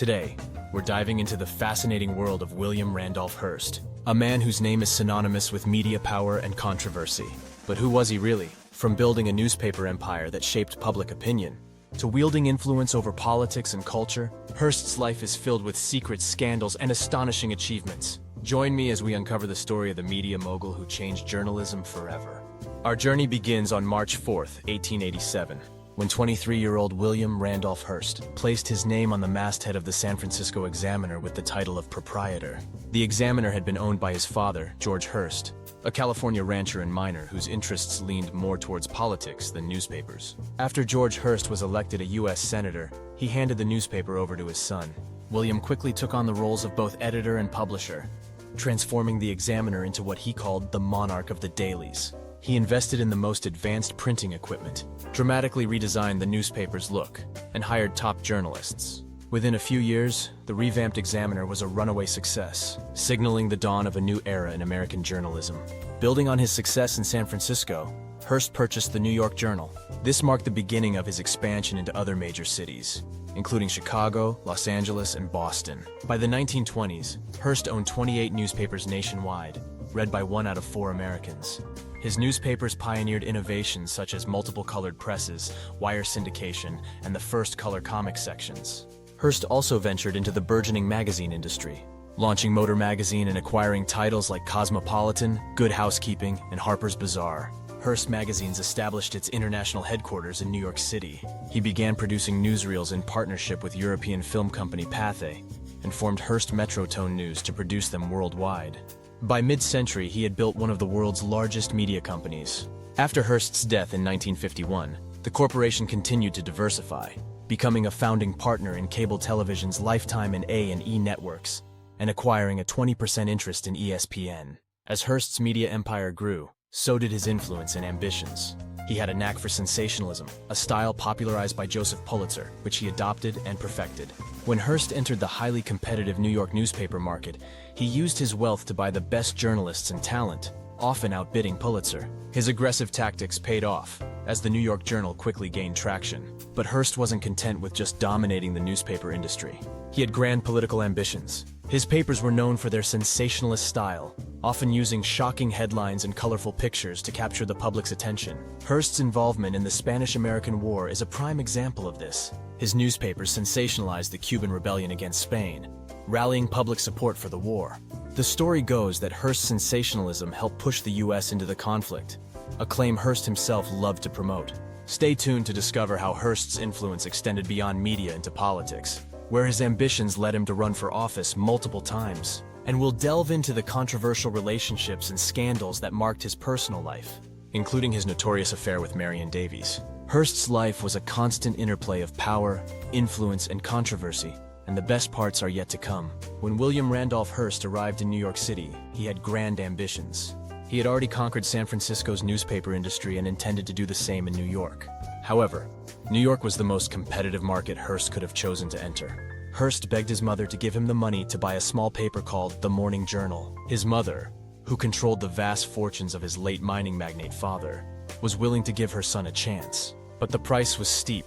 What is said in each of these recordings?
Today, we're diving into the fascinating world of William Randolph Hearst, a man whose name is synonymous with media power and controversy. But who was he really? From building a newspaper empire that shaped public opinion, to wielding influence over politics and culture, Hearst's life is filled with secrets, scandals, and astonishing achievements. Join me as we uncover the story of the media mogul who changed journalism forever. Our journey begins on March 4th, 1887. When 23-year-old William Randolph Hearst placed his name on the masthead of the San Francisco Examiner with the title of proprietor. The Examiner had been owned by his father, George Hearst, a California rancher and miner whose interests leaned more towards politics than newspapers. After George Hearst was elected a U.S. Senator, he handed the newspaper over to his son. William quickly took on the roles of both editor and publisher, transforming the Examiner into what he called the monarch of the dailies. He invested in the most advanced printing equipment, dramatically redesigned the newspaper's look, and hired top journalists. Within a few years, the revamped Examiner was a runaway success, signaling the dawn of a new era in American journalism. Building on his success in San Francisco, Hearst purchased the New York Journal. This marked the beginning of his expansion into other major cities, including Chicago, Los Angeles, and Boston. By the 1920s, Hearst owned 28 newspapers nationwide, read by 1 out of 4 Americans. His newspapers pioneered innovations such as multiple-colored presses, wire syndication, and the first color comic sections. Hearst also ventured into the burgeoning magazine industry, launching Motor Magazine and acquiring titles like Cosmopolitan, Good Housekeeping, and Harper's Bazaar. Hearst Magazines established its international headquarters in New York City. He began producing newsreels in partnership with European film company Pathé, and formed Hearst Metrotone News to produce them worldwide. By mid-century, he had built one of the world's largest media companies. After Hearst's death in 1951, the corporation continued to diversify, becoming a founding partner in cable television's Lifetime and A&E networks, and acquiring a 20% interest in ESPN. As Hearst's media empire grew, so did his influence and ambitions. He had a knack for sensationalism, a style popularized by Joseph Pulitzer, which he adopted and perfected. When Hearst entered the highly competitive New York newspaper market, he used his wealth to buy the best journalists and talent, often outbidding Pulitzer. His aggressive tactics paid off, as the New York Journal quickly gained traction. But Hearst wasn't content with just dominating the newspaper industry. He had grand political ambitions. His papers were known for their sensationalist style, often using shocking headlines and colorful pictures to capture the public's attention. Hearst's involvement in the Spanish-American War is a prime example of this. His newspapers sensationalized the Cuban rebellion against Spain, rallying public support for the war. The story goes that Hearst's sensationalism helped push the U.S. into the conflict, a claim Hearst himself loved to promote. Stay tuned to discover how Hearst's influence extended beyond media into politics, where his ambitions led him to run for office multiple times. And we'll delve into the controversial relationships and scandals that marked his personal life, including his notorious affair with Marion Davies. Hearst's life was a constant interplay of power, influence, and controversy, and the best parts are yet to come. When William Randolph Hearst arrived in New York City, he had grand ambitions. He had already conquered San Francisco's newspaper industry and intended to do the same in New York. However, New York was the most competitive market Hearst could have chosen to enter. Hearst begged his mother to give him the money to buy a small paper called The Morning Journal. His mother, who controlled the vast fortunes of his late mining magnate father, was willing to give her son a chance. But the price was steep,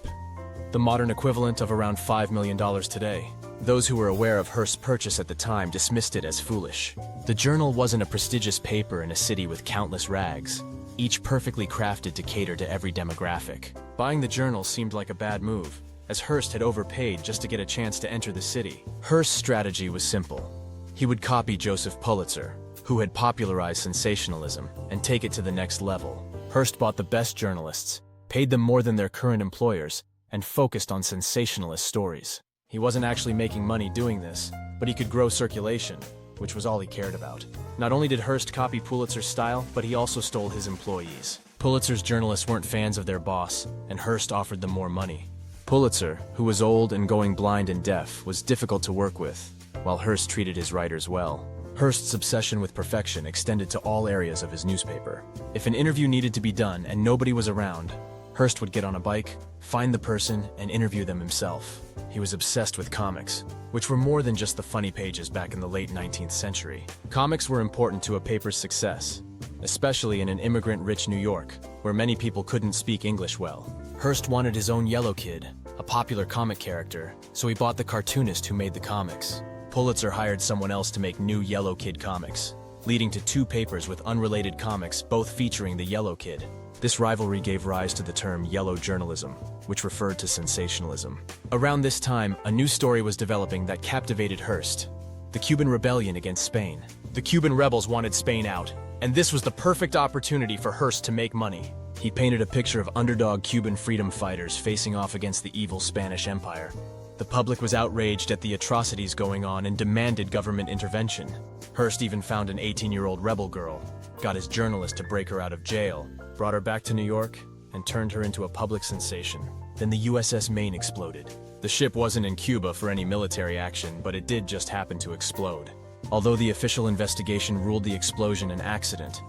the modern equivalent of around $5 million today. Those who were aware of Hearst's purchase at the time dismissed it as foolish. The Journal wasn't a prestigious paper in a city with countless rags, each perfectly crafted to cater to every demographic. Buying the Journal seemed like a bad move, as Hearst had overpaid just to get a chance to enter the city. Hearst's strategy was simple. He would copy Joseph Pulitzer, who had popularized sensationalism, and take it to the next level. Hearst bought the best journalists, paid them more than their current employers, and focused on sensationalist stories. He wasn't actually making money doing this, but he could grow circulation, which was all he cared about. Not only did Hearst copy Pulitzer's style, but he also stole his employees. Pulitzer's journalists weren't fans of their boss, and Hearst offered them more money. Pulitzer, who was old and going blind and deaf, was difficult to work with, while Hearst treated his writers well. Hearst's obsession with perfection extended to all areas of his newspaper. If an interview needed to be done and nobody was around, Hearst would get on a bike, find the person, and interview them himself. He was obsessed with comics, which were more than just the funny pages back in the late 19th century. Comics were important to a paper's success, especially in an immigrant-rich New York, where many people couldn't speak English well. Hearst wanted his own Yellow Kid, a popular comic character, so he bought the cartoonist who made the comics. Pulitzer hired someone else to make new Yellow Kid comics, leading to two papers with unrelated comics, both featuring the Yellow Kid. This rivalry gave rise to the term yellow journalism, which referred to sensationalism. Around this time, a new story was developing that captivated Hearst: the Cuban Rebellion against Spain. The Cuban rebels wanted Spain out, and this was the perfect opportunity for Hearst to make money. He painted a picture of underdog Cuban freedom fighters facing off against the evil Spanish Empire. The public was outraged at the atrocities going on and demanded government intervention. Hearst even found an 18-year-old rebel girl, got his journalist to break her out of jail, brought her back to New York, and turned her into a public sensation. Then the USS Maine exploded. The ship wasn't in Cuba for any military action, but it did just happen to explode. Although the official investigation ruled the explosion an accident,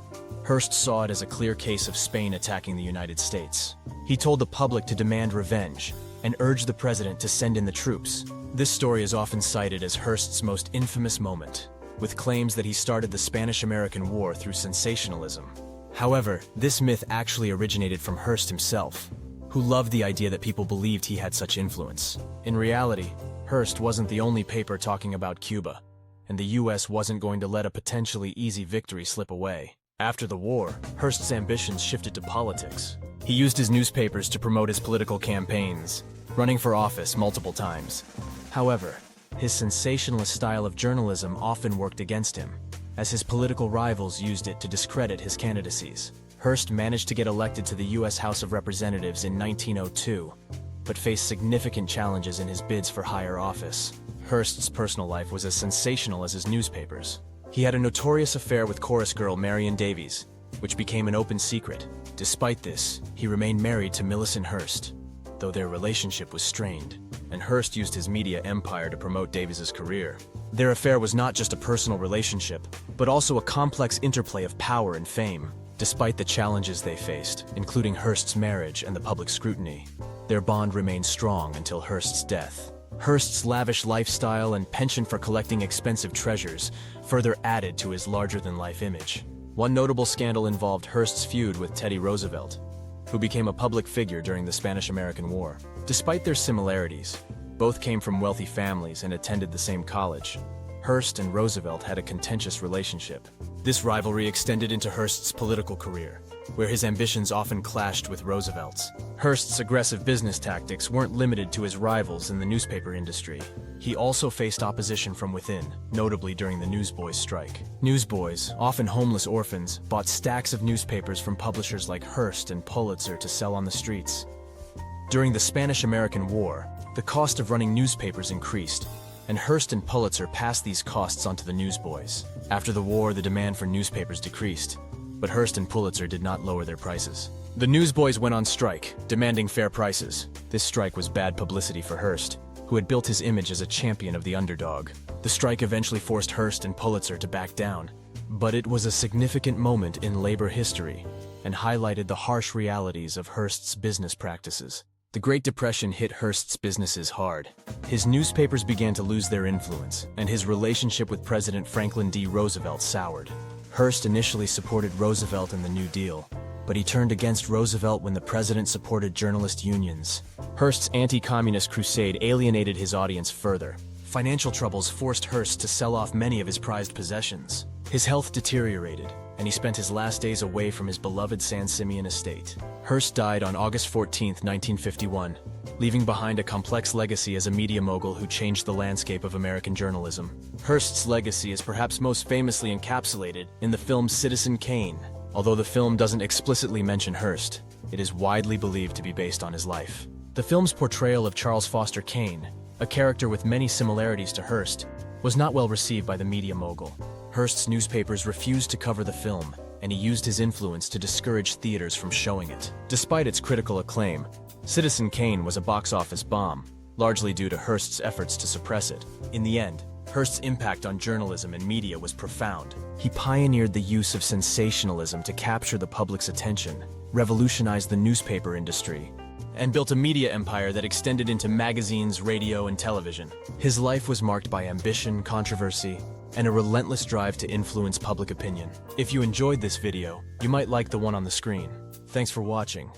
Hearst saw it as a clear case of Spain attacking the United States. He told the public to demand revenge and urged the president to send in the troops. This story is often cited as Hearst's most infamous moment, with claims that he started the Spanish-American War through sensationalism. However, this myth actually originated from Hearst himself, who loved the idea that people believed he had such influence. In reality, Hearst wasn't the only paper talking about Cuba, and the US wasn't going to let a potentially easy victory slip away. After the war, Hearst's ambitions shifted to politics. He used his newspapers to promote his political campaigns, running for office multiple times. However, his sensationalist style of journalism often worked against him, as his political rivals used it to discredit his candidacies. Hearst managed to get elected to the US House of Representatives in 1902, but faced significant challenges in his bids for higher office. Hearst's personal life was as sensational as his newspapers. He had a notorious affair with chorus girl Marion Davies, which became an open secret. Despite this, he remained married to Millicent Hearst, though their relationship was strained, and Hearst used his media empire to promote Davies's career. Their affair was not just a personal relationship, but also a complex interplay of power and fame. Despite the challenges they faced, including Hearst's marriage and the public scrutiny, their bond remained strong until Hearst's death. Hearst's lavish lifestyle and penchant for collecting expensive treasures further added to his larger-than-life image. One notable scandal involved Hearst's feud with Teddy Roosevelt, who became a public figure during the Spanish-American War. Despite their similarities, both came from wealthy families and attended the same college. Hearst and Roosevelt had a contentious relationship. This rivalry extended into Hearst's political career, where his ambitions often clashed with Roosevelt's. Hearst's aggressive business tactics weren't limited to his rivals in the newspaper industry. He also faced opposition from within, notably during the newsboys' strike. Newsboys, often homeless orphans, bought stacks of newspapers from publishers like Hearst and Pulitzer to sell on the streets. During the Spanish-American War, the cost of running newspapers increased, and Hearst and Pulitzer passed these costs onto the newsboys. After the war, the demand for newspapers decreased, but Hearst and Pulitzer did not lower their prices. The newsboys went on strike, demanding fair prices. This strike was bad publicity for Hearst, who had built his image as a champion of the underdog. The strike eventually forced Hearst and Pulitzer to back down, but it was a significant moment in labor history and highlighted the harsh realities of Hearst's business practices. The Great Depression hit Hearst's businesses hard. His newspapers began to lose their influence, and his relationship with President Franklin D. Roosevelt soured. Hearst initially supported Roosevelt in the New Deal, but he turned against Roosevelt when the president supported journalist unions. Hearst's anti-communist crusade alienated his audience further. Financial troubles forced Hearst to sell off many of his prized possessions. His health deteriorated, and he spent his last days away from his beloved San Simeon estate. Hearst died on August 14, 1951, leaving behind a complex legacy as a media mogul who changed the landscape of American journalism. Hearst's legacy is perhaps most famously encapsulated in the film Citizen Kane. Although the film doesn't explicitly mention Hearst, it is widely believed to be based on his life. The film's portrayal of Charles Foster Kane, a character with many similarities to Hearst, was not well received by the media mogul. Hearst's newspapers refused to cover the film, and he used his influence to discourage theaters from showing it. Despite its critical acclaim, Citizen Kane was a box office bomb, largely due to Hearst's efforts to suppress it. In the end, Hearst's impact on journalism and media was profound. He pioneered the use of sensationalism to capture the public's attention, revolutionized the newspaper industry, and built a media empire that extended into magazines, radio, and television. His life was marked by ambition, controversy, and a relentless drive to influence public opinion. If you enjoyed this video, you might like the one on the screen. Thanks for watching.